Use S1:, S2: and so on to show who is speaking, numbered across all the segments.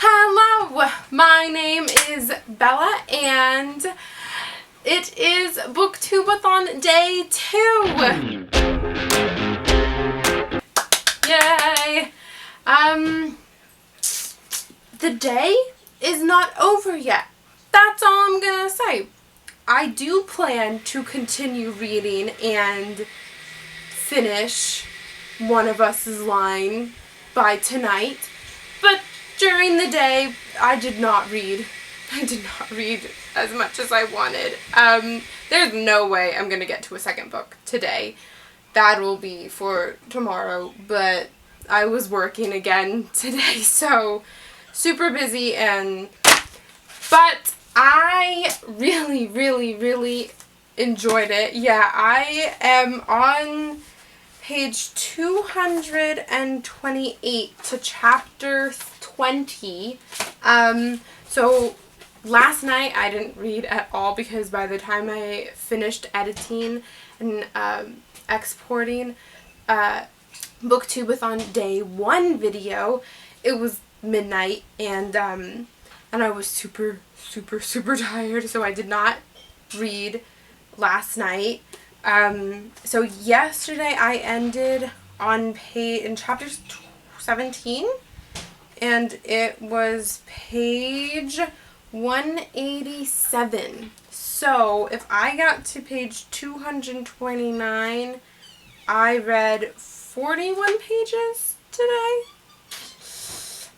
S1: Hello, my name is Bella and it is Booktube-A-Thon Day 2. Yay! The day is not over yet. That's all I'm gonna say. I do plan to continue reading and finish One of Us's line by tonight, but during the day I did not read. I did not read as much as I wanted. There's no way I'm gonna get to a second book today. That will be for tomorrow, but I was working again today, so super busy, but I really enjoyed it. Yeah, I am on page 228 to chapter 20. So last night I didn't read at all because by the time I finished editing and exporting Booktube-A-Thon Day 1 video, it was midnight, and I was super tired, so I did not read last night. So yesterday I ended on in chapter 17, and it was page 187. So if I got to page 229, I read 41 pages today.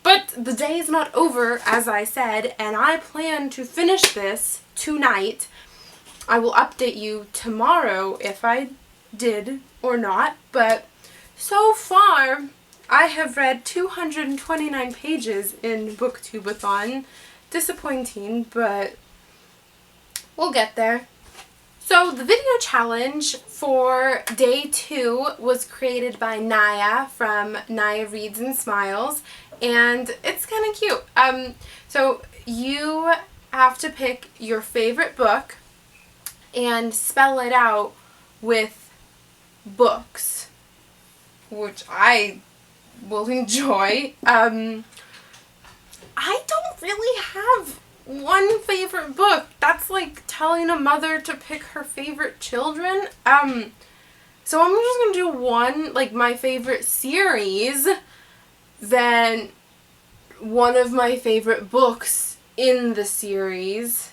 S1: But the day is not over, as I said, and I plan to finish this tonight. I will update you tomorrow if I did or not, but so far I have read 229 pages in Booktube-A-Thon. Disappointing, but we'll get there. So the video challenge for day 2 was created by Naya from Naya Reads and Smiles, and it's kind of cute. So you have to pick your favorite book and spell it out with books, which I will enjoy. I don't really have one favorite book. That's like telling a mother to pick her favorite children. So I'm just gonna do one, like my favorite series, then one of my favorite books in the series.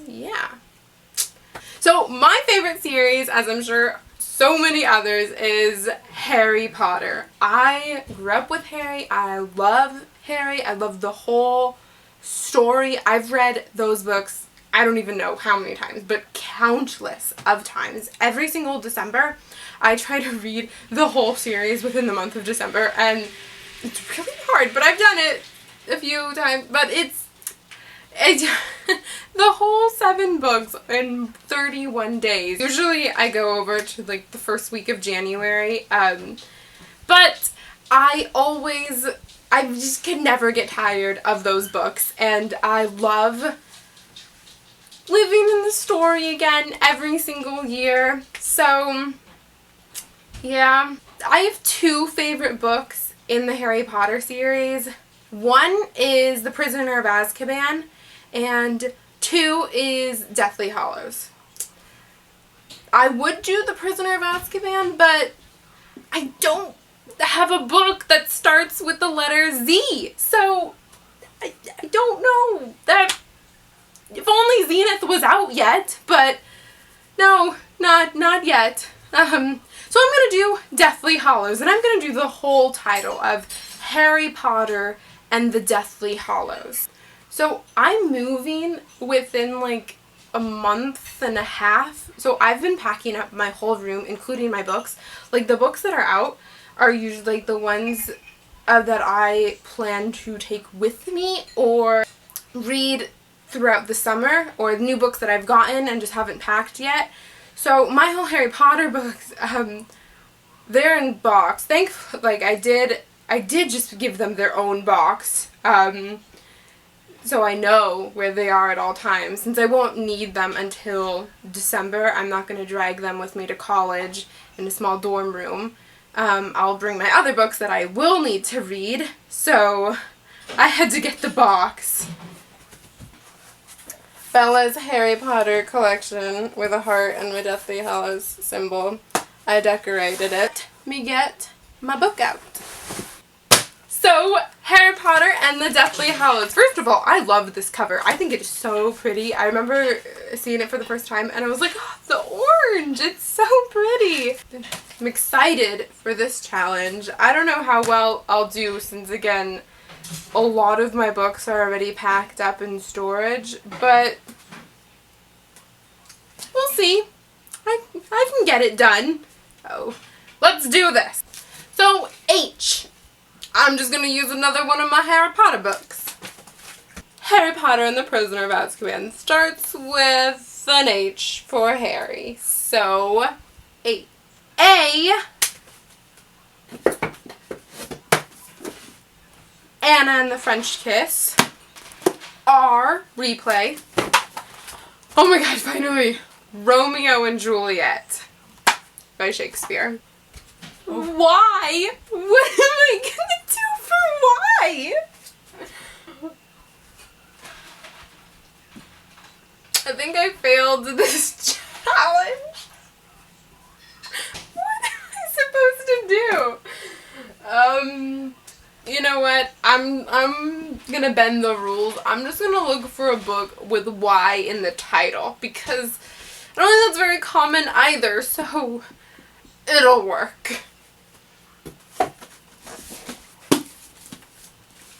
S1: Yeah. So my favorite series, as I'm sure so many others, is Harry Potter. I grew up with Harry. I love Harry. I love the whole story. I've read those books, I don't even know how many times, but countless of times. Every single December, I try to read the whole series within the month of December, and it's really hard, but I've done it a few times. But it's the whole 7 books in 31 days. Usually I go over to like the first week of January, but I just can never get tired of those books, and I love living in the story again every single year. So yeah, I have 2 favorite books in the Harry Potter series. One is The Prisoner of Azkaban, and 2 is Deathly Hallows. I would do The Prisoner of Azkaban, but I don't have a book that starts with the letter Z, so I don't know that. If only Zenith was out yet, but no, not yet. So I'm gonna do Deathly Hallows, and I'm gonna do the whole title of Harry Potter and the Deathly Hallows. So I'm moving within like a month and a half, so I've been packing up my whole room, including my books. Like the books that are out are usually like the ones that I plan to take with me or read throughout the summer, or new books that I've gotten and just haven't packed yet. So my whole Harry Potter books, they're in box. Thankfully, like I did just give them their own box. So I know where they are at all times. Since I won't need them until December, I'm not going to drag them with me to college in a small dorm room. I'll bring my other books that I will need to read. So I had to get the box. Bella's Harry Potter collection with a heart and my Deathly Hallows symbol. I decorated it. Let me get my book out. So, Harry Potter and the Deathly Hallows. First of all, I love this cover. I think it's so pretty. I remember seeing it for the first time and I was like, oh, the orange! It's so pretty! I'm excited for this challenge. I don't know how well I'll do since, again, a lot of my books are already packed up in storage, but we'll see. I can get it done. Oh, let's do this. So, H. I'm just going to use another one of my Harry Potter books. Harry Potter and the Prisoner of Azkaban starts with an H for Harry. So, A. Anna and the French Kiss. R. Replay. Oh my god, finally! Romeo and Juliet by Shakespeare. Why? What am I gonna do for why? I think I failed this challenge. What am I supposed to do? You know what? I'm gonna bend the rules. I'm just gonna look for a book with Y in the title because I don't think that's very common either, so it'll work.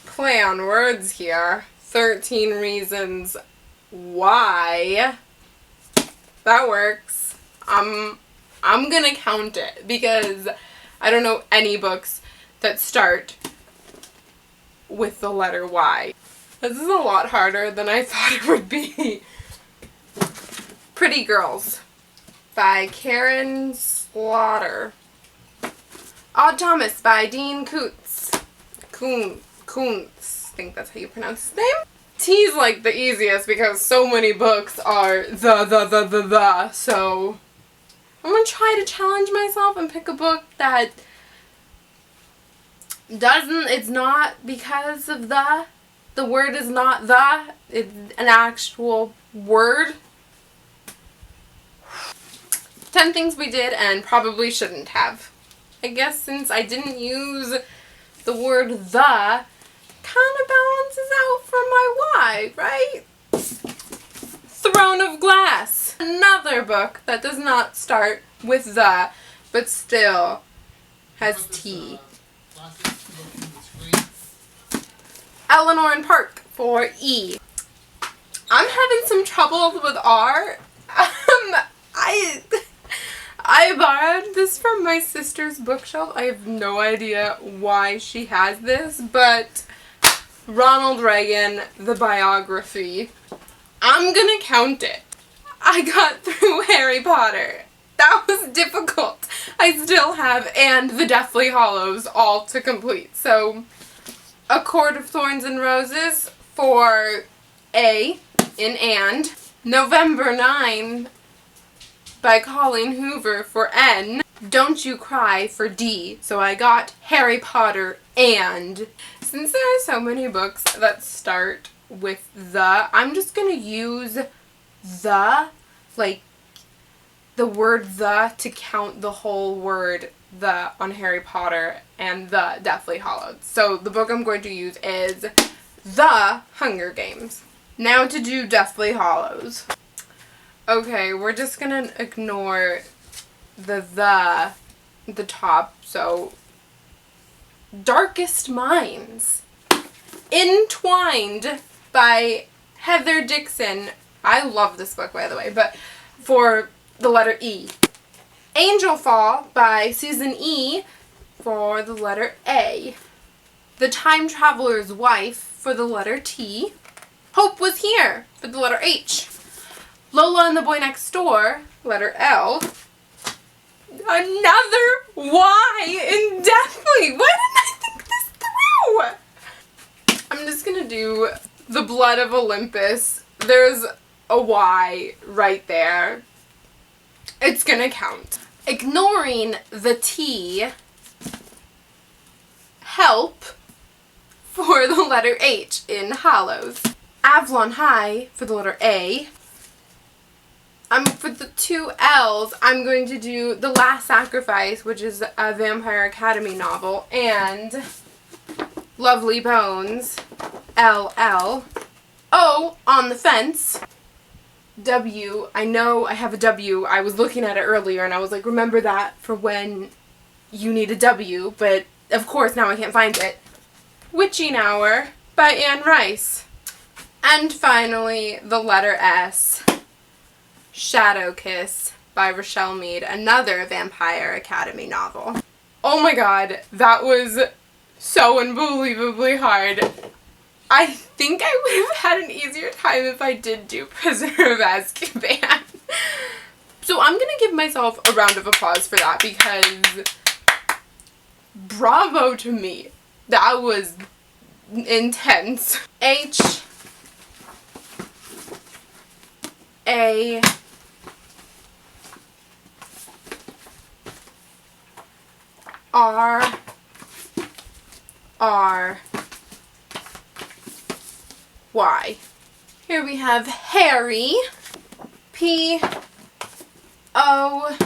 S1: Play on words here. 13 Reasons Why. That works. I'm gonna count it because I don't know any books that start with the letter Y. This is a lot harder than I thought it would be. Pretty Girls by Karen Slaughter. Odd Thomas by Dean Koontz. Koontz. I think that's how you pronounce his name. T's like the easiest because so many books are the, so I'm gonna try to challenge myself and pick a book that it's not because of the word is not it's an actual word. 10 things we did and probably shouldn't have. I guess since I didn't use the word the, kind of balances out for my Y, right? Throne of Glass. Another book that does not start with the, but still has T. Eleanor and Park for E. I'm having some trouble with R. I borrowed this from my sister's bookshelf. I have no idea why she has this, but Ronald Reagan, the biography. I'm gonna count it. I got through Harry Potter. That was difficult. I still have and the Deathly Hallows all to complete. So, A Court of Thorns and Roses for A in and. November 9 by Colleen Hoover for N. Don't You Cry for D. So I got Harry Potter and. Since there are so many books that start with the, I'm just going to use the, like, the word the to count the whole word the on Harry Potter and the Deathly Hallows. So the book I'm going to use is The Hunger Games. Now to do Deathly Hallows. Okay, we're just gonna ignore the top, so Darkest Minds. Entwined by Heather Dixon. I love this book, by the way, but for the letter E. Angel Fall by Susan E. for the letter A. The Time Traveler's Wife for the letter T. Hope Was Here for the letter H. Lola and the Boy Next Door, letter L. Another Y in Deathly. Why didn't I think this through? I'm just gonna do The Blood of Olympus. There's a Y right there. It's gonna count. Ignoring the T Help for the letter H in Hallows. Avalon High for the letter A. For the two L's, I'm going to do The Last Sacrifice, which is a Vampire Academy novel, and Lovely Bones, LL. O, On the Fence. W, I know I have a W. I was looking at it earlier and I was like, remember that for when you need a W, but of course now I can't find it. Witching Hour by Anne Rice. And finally, the letter S, Shadow Kiss by Rochelle Mead, another Vampire Academy novel. Oh my god, that was so unbelievably hard. I think I would have had an easier time if I did do Prisoner of Azkaban. So I'm gonna give myself a round of applause for that because bravo to me. That was intense. H A R R Y. Here we have Harry. P O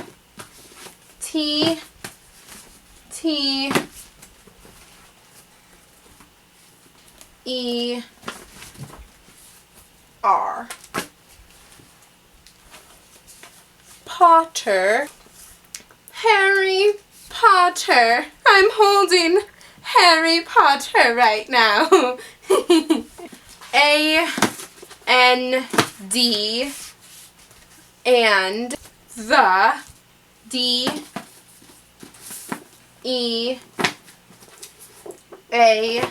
S1: T T E R. Potter. Harry Potter. I'm holding Harry Potter right now. A N D and the D E A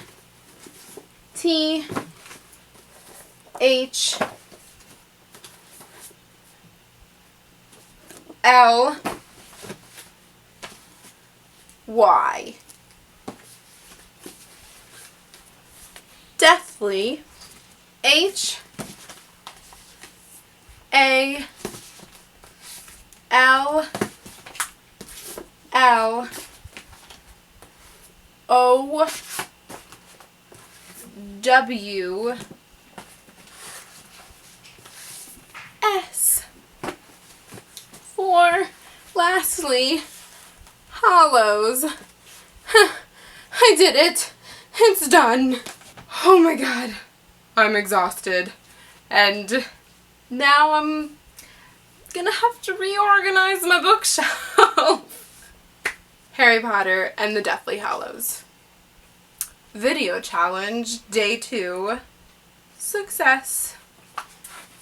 S1: T H L Y. Deathly. H A L L O W S. For lastly, Hallows. I did it. It's done. Oh my god. I'm exhausted. And now I'm gonna have to reorganize my bookshelf. Harry Potter and the Deathly Hallows. Video challenge, day 2. Success.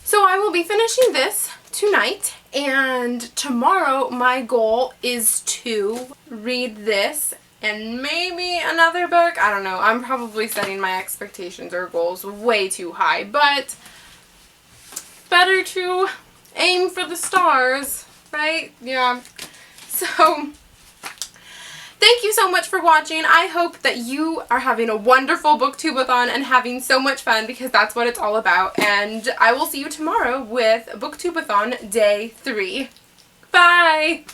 S1: So I will be finishing this tonight, and tomorrow my goal is to read this and maybe another book. I don't know. I'm probably setting my expectations or goals way too high, but better to aim for the stars, right? Yeah. So thank you so much for watching. I hope that you are having a wonderful Booktube-A-Thon and having so much fun, because that's what it's all about. And I will see you tomorrow with Booktube-A-Thon Day 3. Bye!